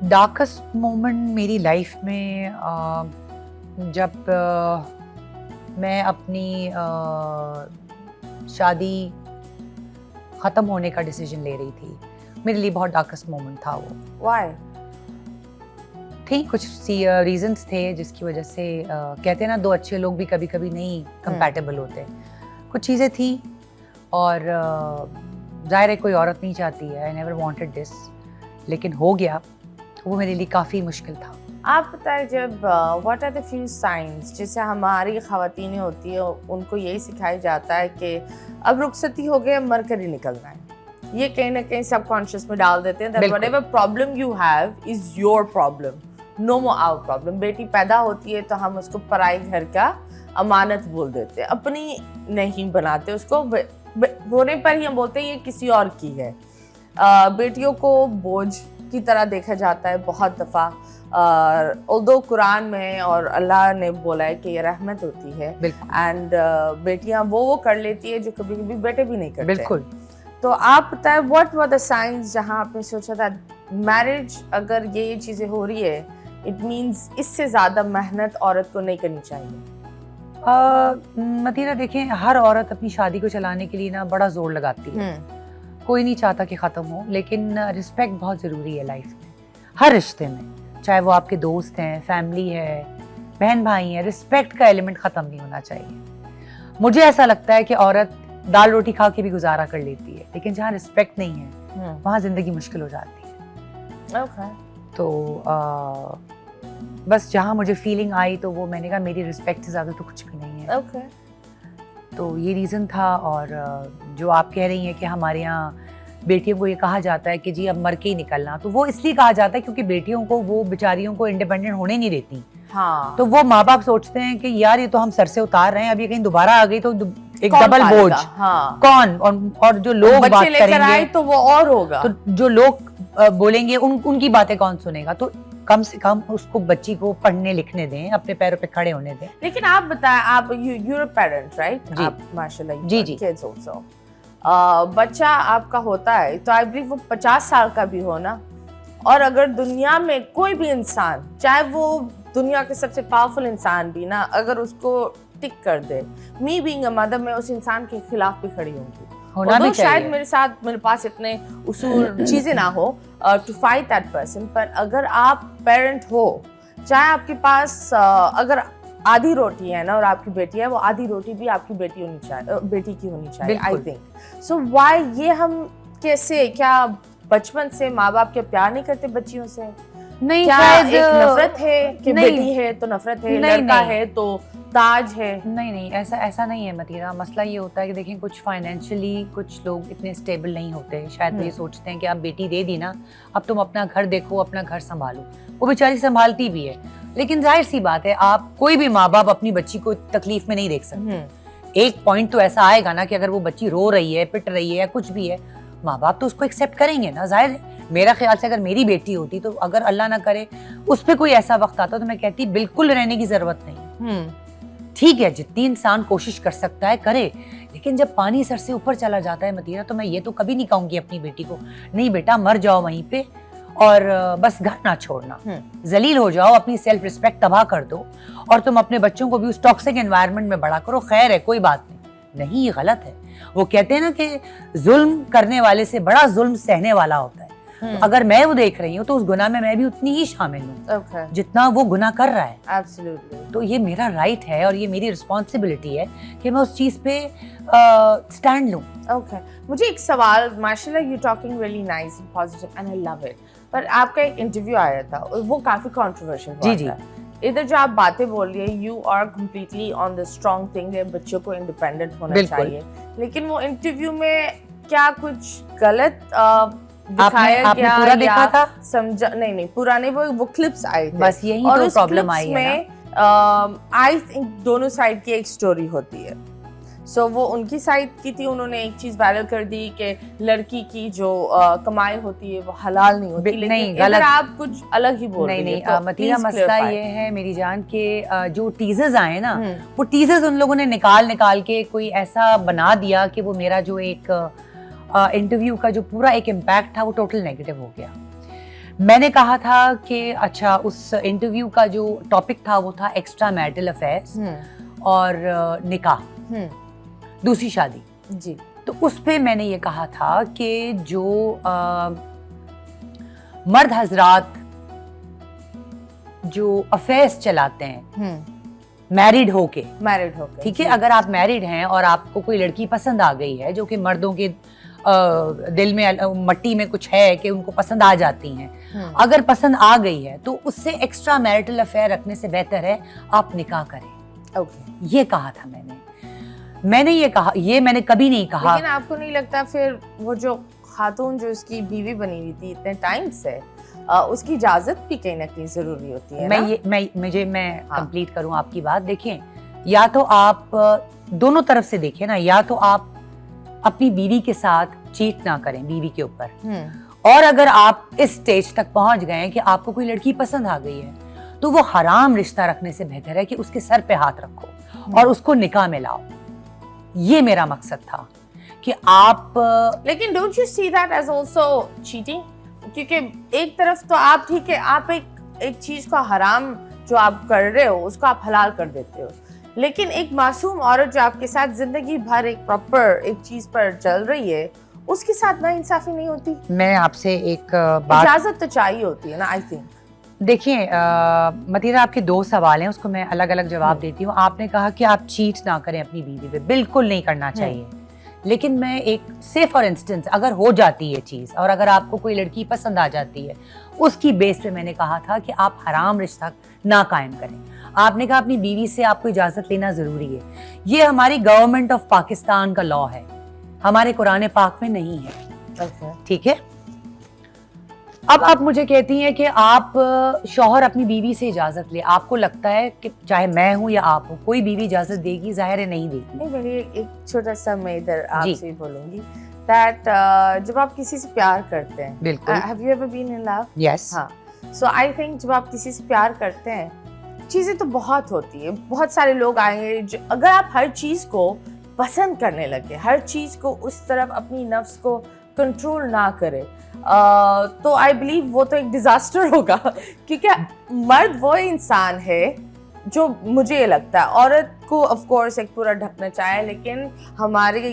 Darkest moment मेरी life में जब मैं अपनी शादी ख़त्म होने का डिसीजन ले रही थी, मेरे लिए बहुत डार्केस्ट मोमेंट था वो। Why? ठीक कुछ रीजंस थे जिसकी वजह से कहते हैं ना, दो अच्छे लोग भी कभी कभी नहीं कंपैटिबल होते। कुछ चीज़ें थी और ज़ाहिर है कोई औरत नहीं चाहती है, आई नेवर वांटेड दिस, लेकिन हो गया तो वो मेरे लिए काफ़ी मुश्किल था। आप बताएं, जब what are the few science, जैसे हमारी ख़वातीनें होती है उनको यही सिखाया जाता है कि अब रुखसती हो गई, मर कर ही निकलना है। ये कहीं ना कहीं सबकॉन्शियस में डाल देते हैं that whatever problem you have is your problem, no more our problem। बेटी पैदा होती है तो हम उसको पराई घर का अमानत बोल देते हैं, अपनी नहीं बनाते उसको। होने पर ही हम बोलते हैं ये किसी और की है। बेटियों को बोझ की तरह देखा जाता है बहुत दफ़ा, ऑल्दो कुरान में और अल्लाह ने बोला है कि ये रहमत होती है एंड बेटियां वो कर लेती है जो कभी कभी बेटे भी नहीं करते। बिल्कुल। तो आप बताएं, व्हाट वर द साइंस जहां आपने सोचा था मैरिज अगर ये चीज़ें हो रही है, इट मींस इससे ज़्यादा मेहनत औरत को नहीं करनी चाहिए? मदीना देखें, हर औरत अपनी शादी को चलाने के लिए ना बड़ा जोर लगाती है। कोई नहीं चाहता कि ख़त्म हो, लेकिन रिस्पेक्ट बहुत ज़रूरी है लाइफ में, हर रिश्ते में, चाहे वो आपके दोस्त हैं, फैमिली है, बहन भाई हैं। रिस्पेक्ट का एलिमेंट ख़त्म नहीं होना चाहिए। मुझे ऐसा लगता है कि औरत दाल रोटी खा के भी गुजारा कर लेती है, लेकिन जहाँ रिस्पेक्ट नहीं है वहाँ ज़िंदगी मुश्किल हो जाती है। Okay. तो बस जहाँ मुझे फीलिंग आई तो वो मैंने कहा मेरी रिस्पेक्ट से ज़्यादा तो कुछ भी नहीं है। Okay. तो ये रीज़न था। और जो आप कह रही हैं कि हमारे यहाँ बेटियों को ये कहा जाता है कि जी अब मर के ही निकलना, तो वो इसलिए कहा जाता है क्योंकि बेटियों को, वो बेचारियों को इंडिपेंडेंट होने नहीं देती। हाँ। तो वो माँ बाप सोचते हैं कि यार ये तो हम सर से उतार रहे हैं, अब ये कहीं दोबारा आ गई तो एक डबल बोझ। हाँ। कौन? और जो लोग बात करेंगे तो वो और होगा, तो जो लोग बोलेंगे उनकी बातें कौन सुनेगा? तो कम से कम उसको, बच्ची को पढ़ने लिखने दें, अपने पैरों पे खड़े होने दें। लेकिन आप बताएं, आप you're a parent, right? जी। आप माशाल्लाह जी जी। kids also। बच्चा आपका होता है तो आई बिलीव वो 50 साल का भी हो ना, और अगर दुनिया में कोई भी इंसान, चाहे वो दुनिया के सबसे पावरफुल इंसान भी ना, अगर उसको टिक कर दे, मी बीइंग अ मदर, मैं उस इंसान के खिलाफ भी खड़ी होंगी। होना भी चाहिए। शायद मेरे पास इतने उसूल चीजें ना हो टू फाइट दैट पर्सन, पर अगर आप पेरेंट हो, चाहे आपके पास अगर आधी रोटी है ना और आपकी बेटी है, वो आधी रोटी भी आपकी बेटी की होनी चाहिए। आई थिंक सो व्हाई ये हम कैसे, क्या बचपन से माँ बाप के प्यार नहीं करते बच्चियों से? नहीं, क्या शायद एक नफरत है कि नहीं, बेटी है तो नफरत है, नहीं, लड़का नहीं, है तो ताज है? नहीं, ऐसा नहीं है मतीरा। मसला ये होता है कि देखें, कुछ फाइनेंशियली कुछ लोग इतने स्टेबल नहीं होते। शायद वो ये सोचते हैं कि आप बेटी दे दी ना, अब तुम अपना घर देखो, अपना घर संभालो। वो बेचारी संभालती भी है, लेकिन जाहिर सी बात है, आप कोई भी माँ बाप अपनी बच्ची को तकलीफ में नहीं देख सकते। एक पॉइंट तो ऐसा आएगा ना कि अगर वो बच्ची रो रही है, पिट रही है या कुछ भी है, माँ बाप तो उसको एक्सेप्ट करेंगे ना। जाहिर है, मेरा ख्याल से अगर मेरी बेटी होती तो अगर अल्लाह ना करे उस पर कोई ऐसा वक्त आता तो मैं कहती बिल्कुल रहने की जरूरत नहीं। ठीक है, जितनी इंसान कोशिश कर सकता है करे, लेकिन जब पानी सर से ऊपर चला जाता है मतीरा, तो मैं ये तो कभी नहीं कहूंगी अपनी बेटी को, नहीं बेटा मर जाओ वहीं पे और बस घर ना छोड़ना, जलील हो जाओ, अपनी सेल्फ रिस्पेक्ट तबाह कर दो और तुम अपने बच्चों को भी उस टॉक्सिक एनवायरनमेंट में बड़ा करो। खैर है, कोई बात नहीं, ये गलत है। वो कहते हैं ना कि जुल्म करने वाले से बड़ा जुल्म सहने वाला होता है। तो अगर मैं वो देख रही हूँ तो उस गुनाह में मैं भी उतनी ही शामिल हूँ जितना वो गुनाह कर रहा है। Absolutely. तो ये मेरा राइट है और ये मेरी रिस्पॉन्सिबिलिटी है कि मैं उस चीज पे स्टैंड लूं। Okay. मुझे एक सवाल, माशाल्लाह you talking really nice and positive and I love it, पर आपका एक इंटरव्यू आया था और वो काफी कंट्रोवर्शियल हुआ जी। था। इधर जो आप बातें बोल रही है, you are completely on the strong thing, बच्चों को इंडिपेंडेंट होना चाहिए, लेकिन वो इंटरव्यू में क्या कुछ गलत दिखाया गया? पूरा देखा था? समझा नहीं, पूरा नहीं, वो क्लिप्स आए थे, बस यही तो प्रॉब्लम आई है ना। आई थिंक दोनों साइड की एक स्टोरी होती है। सो वो उनकी साइड की थी, उन्होंने एक चीज वायरल कर दी कि लड़की की जो कमाई होती है वो हलाल नहीं होती, लेकिन नहीं, गलत। आप कुछ अलग ही बोल रही हैं। नहीं, मतीरा मसला ये है मेरी जान के जो टीजर्स आए ना, वो टीजर्स उन लोगों ने निकाल के कोई ऐसा बना दिया कि वो मेरा जो एक इंटरव्यू का जो पूरा एक इम्पैक्ट था वो टोटल नेगेटिव हो गया। میں نے کہا تھا کہ اچھا اس انٹرویو کا جو ٹاپک تھا وہ تھا ایکسٹرا میرٹل افیئرس اور نکاح، دوسری شادی. جی. تو اس پہ میں نے یہ کہا تھا کہ جو مرد حضرات جو افیئرس چلاتے ہیں میریڈ ہو کے، ٹھیک ہے، اگر آپ میریڈ ہیں اور آپ کو کوئی لڑکی پسند آ گئی ہے جو کہ مردوں کے دل میں مٹی میں کچھ ہے کہ ان کو پسند آ جاتی ہیں، اگر پسند آ گئی ہے تو اس سے ایکسٹرا میرٹل افیئر رکھنے سے بہتر ہے آپ نکاح کریں. یہ کہا تھا میں نے یہ کہا، یہ میں نے کبھی نہیں کہا. لیکن آپ کو نہیں لگتا پھر وہ جو خاتون جو اس کی بیوی بنی ہوئی تھی اتنے ٹائم سے، اس کی اجازت بھی کہیں نہ کہیں ضروری ہوتی ہے؟ میں کمپلیٹ کروں آپ کی بات. دیکھیں، یا تو آپ دونوں طرف سے دیکھیں نا، یا تو آپ اپنی بیوی کے ساتھ چیٹ نہ کریں بیوی کے اوپر، اور اگر آپ اس سٹیج تک پہنچ گئے کہ آپ کو کوئی لڑکی پسند آ گئی ہے تو وہ حرام رشتہ رکھنے سے بہتر ہے کہ اس کے سر پہ ہاتھ رکھو اور اس کو نکاح میں لاؤ. یہ میرا مقصد تھا کہ آپ. لیکن don't you see that is also cheating? کیونکہ ایک طرف تو آپ ٹھیک ہے، آپ ایک چیز کو حرام جو آپ کر رہے ہو اس کو آپ حلال کر دیتے ہو، لیکن ایک معصوم عورت جو آپ کے ساتھ زندگی بھر ایک پراپر ایک چیز پر چل رہی ہے، اس کے ساتھ نا انصافی نہیں ہوتی. میں آپ سے ایک بات، اجازت تو چاہیے ہوتی ہے نا. آئی تھنک دیکھیں متیرہ، آپ کے 2 سوال ہیں، اس کو میں الگ الگ جواب دیتی ہوں. آپ نے کہا کہ آپ چیٹ نہ کریں اپنی بیوی پہ، بالکل نہیں کرنا چاہیے. لیکن میں ایک سے فار انسٹنس اگر ہو جاتی ہے چیز اور اگر آپ کو کوئی لڑکی پسند آ جاتی ہے، اس کی بیس پہ میں نے کہا تھا کہ آپ حرام رشتہ نہ قائم کریں. آپ نے کہا اپنی بیوی سے آپ کو اجازت لینا ضروری ہے. یہ ہماری گورنمنٹ آف پاکستان کا لا ہے، ہمارے قرآن پاک میں نہیں ہے. ٹھیک ہے. اب آپ مجھے کہتی ہیں کہ آپ شوہر اپنی بیوی سے اجازت لے. آپ کو لگتا ہے کہ چاہے میں ہوں یا آپ ہوں، کوئی بیوی اجازت دے گی؟ ظاہر ہے نہیں دے گی. میں ایک چھوٹا سا میں ادھر آپ سے بولوں گی دیٹ جب آپ کسی سے پیار کرتے ہیں، بالکل. ہیو یو ایور بین ان لو؟ یس. ہاں. سو آئی تھنک جب آپ کسی سے پیار کرتے ہیں، چیزیں تو بہت ہوتی ہیں. بہت سارے لوگ آئیں گے جو اگر آپ ہر چیز کو پسند کرنے لگے، ہر چیز کو اس طرف اپنی نفس کو کنٹرول نہ کرے، تو آئی بلیو وہ تو ایک ڈیزاسٹر ہوگا. کیونکہ مرد وہ انسان ہے جو مجھے یہ لگتا ہے، عورت کو آف کورس ایک پورا ڈھکنا چاہے، لیکن ہماری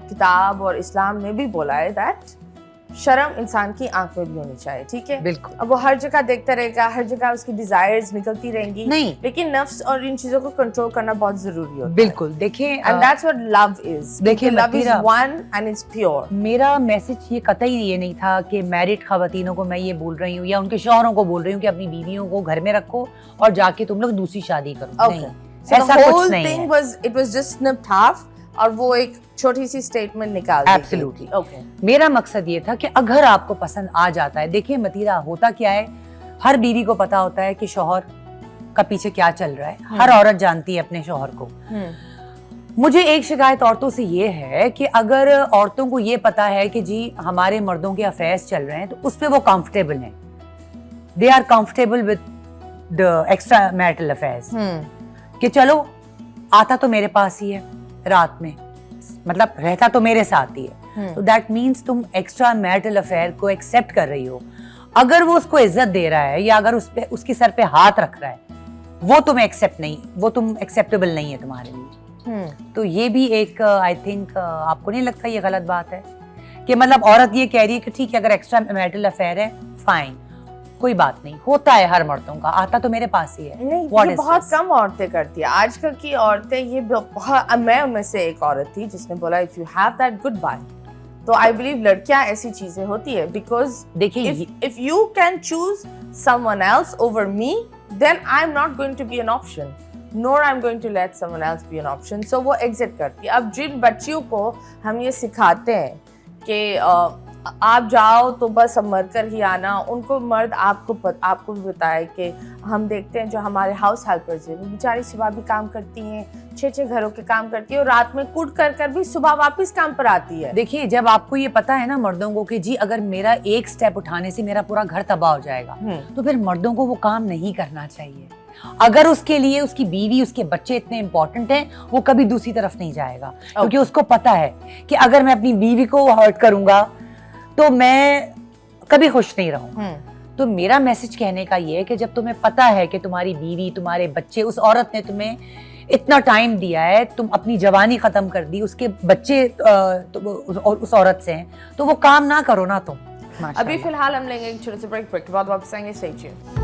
کتاب اور اسلام نے بھی بولا ہے دیٹ شرم انسان کی آنکھ میں بھی ہونی چاہیے. ٹھیک ہے. بالکل. اب وہ ہر جگہ دیکھتا رہے گا، ہر جگہ اس کی ڈیزائرز نکلتی رہیں گی، نہیں، لیکن نفس اور ان چیزوں کو کنٹرول کرنا بہت ضروری ہوتا ہے. بالکل. دیکھیں، and that's what love is. دیکھیں love is one and it's pure. میرا میسج یہ قطعی یہ نہیں تھا کہ میرڈ خواتینوں کو میں یہ بول رہی ہوں یا ان کے شوہروں کو بول رہی ہوں کہ اپنی بیویوں کو گھر میں رکھو اور جا کے تم لوگ دوسری شادی کرو. نہیں، ایسا کچھ نہیں ہے. It was just snipped half اور وہ ایک چھوٹی سی اسٹیٹمنٹ نکال دی. ایبسلیوٹلی. میرا مقصد یہ تھا کہ اگر آپ کو پسند آ جاتا ہے، دیکھیں متیرہ، ہوتا کیا ہے، ہر بیوی کو پتا ہوتا ہے کہ شوہر کا پیچھے کیا چل رہا ہے. ہر عورت جانتی ہے اپنے شوہر کو. مجھے ایک شکایت عورتوں سے یہ ہے کہ اگر عورتوں کو یہ پتا ہے کہ جی ہمارے مردوں کے افیئرس چل رہے ہیں تو اس پہ وہ کمفرٹیبل ہیں، they are comfortable with the extra marital affairs, کہ چلو آتا تو میرے پاس ہی ہے رات میں، مطلب رہتا تو میرے ساتھ ہی ہے. تو دیٹ مینس تم ایکسٹرا میرٹل افیئر کو ایکسیپٹ کر رہی ہو. اگر وہ اس کو عزت دے رہا ہے یا اگر اس کے سر پہ ہاتھ رکھ رہا ہے، وہ تم ایکسیپٹ نہیں، وہ تم ایکسیپٹیبل نہیں ہے تمہارے لیے. تو یہ بھی ایک آئی تھنک آپ کو نہیں لگتا یہ غلط بات ہے کہ مطلب عورت یہ کہہ رہی ہے کہ ٹھیک ہے اگر ایکسٹرا میرٹل افیئر ہے فائن، کوئی بات نہیں، ہوتا ہے ہر مردوں کا، آتا تو میرے پاس ہی ہے. نہیں، یہ بہت کم عورتیں کرتی ہیں آج کل کی عورتیں. یہ بہت، میں ان میں سے ایک عورت تھی جس نے بولا if you have that goodbye. تو آئی بلیو لڑکیاں ایسی چیزیں ہوتی ہے بیکاز دیکھیں if you can choose someone else over me then I'm not going to be an option nor I'm going to let someone else be an option. So وہ exit کرتی ہے. اب جن بچیوں کو ہم یہ سکھاتے ہیں کہ آپ جاؤ تو بس اب مر کر ہی آنا، ان کو مرد آپ کو بھی بتائے کہ ہم دیکھتے ہیں جو ہمارے ہاؤس ہیلپرز ہیں وہ بیچاری صبح بھی کام کرتی ہیں، 6 گھروں کے کام کرتی ہے اور رات میں کوٹ کر بھی صبح واپس کام پر آتی ہے. دیکھیے جب آپ کو یہ پتا ہے نا مردوں کو کہ جی اگر میرا ایک سٹیپ اٹھانے سے میرا پورا گھر تباہ ہو جائے گا، تو پھر مردوں کو وہ کام نہیں کرنا چاہیے. اگر اس کے لیے اس کی بیوی، اس کے بچے اتنے امپورٹنٹ ہیں، وہ کبھی دوسری طرف نہیں جائے گا، کیونکہ اس کو پتا ہے کہ اگر میں اپنی بیوی کو ہرٹ کروں گا تو میں कभी खुश नहीं रहूंगा। तो मेरा मैसेज कहने का ये है कि जब तुम्हें पता है कि तुम्हारी बीवी, तुम्हारे बच्चे, उस औरत ने तुम्हें इतना टाइम दिया है, तुम अपनी जवानी खत्म कर दी, उसके बच्चे उस औरत से हैं, तो वो काम ना करो ना तुम। अभी फिलहाल हम लेंगे एक छोटे से ब्रेक के बाद वापस आएंगे। Stay tuned.